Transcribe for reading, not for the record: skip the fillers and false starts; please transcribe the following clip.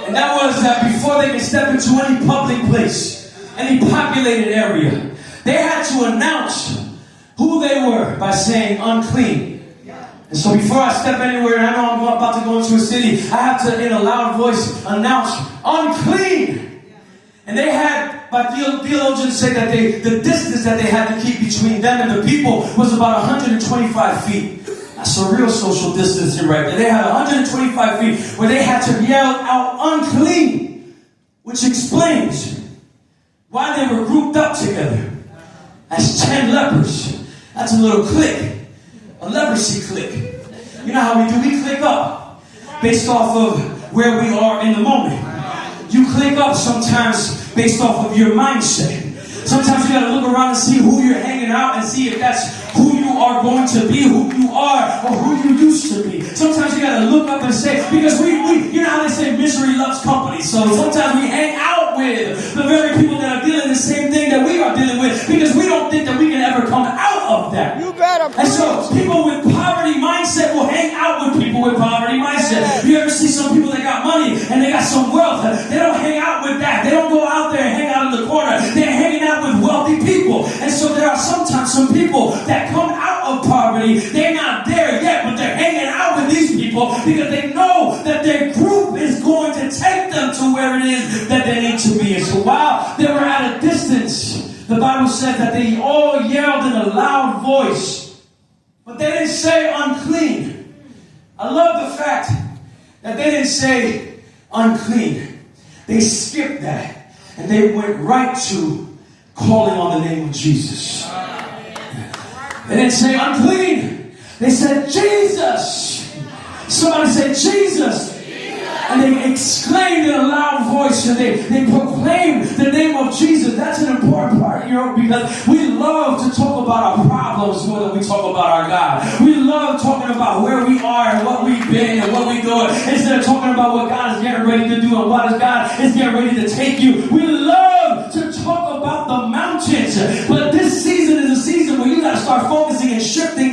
And that was that before they could step into any public place, any populated area, they had to announce who they were by saying unclean. And so before I step anywhere, and I know I'm about to go into a city, I have to, in a loud voice, announce unclean. And they had, by theologians say that the distance that they had to keep between them and the people was about 125 feet. That's a real social distancing right there. They had 125 feet where they had to yell out unclean, which explains why they were grouped up together as 10 lepers. That's a little clique, a leprosy clique. You know how we do? We click up based off of where we are in the moment. You click up sometimes based off of your mindset. Sometimes you got to look around and see who you're hanging out and see if that's who you are going to be, who you are, or who you used to be. Sometimes you got to look up and say, because we you know how they say misery loves company. So sometimes we hang out with the very people that are dealing the same thing that we are dealing with because we don't think that we can ever come out of that. You better. And so people with poverty mindset will hang out with people with poverty mindset. You ever see some people that got money and they got some wealth? They don't hang out with that. They don't go out there and hang out in the corner. They're hanging out with wealthy people. And so there are sometimes some people that come out of poverty. They're not there yet, but they're hanging out with these people because they know that their group is going to take them to where it is that they need to be. And so while they were at a distance, the Bible said that they all yelled in a loud voice, but they didn't say unclean. I love the fact that they didn't say unclean. They skipped that and they went right to calling on the name of Jesus. They didn't say unclean. They said Jesus. Somebody said Jesus. And they exclaimed in a loud voice and they proclaimed the name of Jesus. That's an important part, because we love to talk about our problems more than we talk about our God. We love talking about where we are and what we've been and what we're doing instead of talking about what God is getting ready to do and what God is getting ready to take you. We love to talk about the mountains, but this season is a season where you got to start focusing and shifting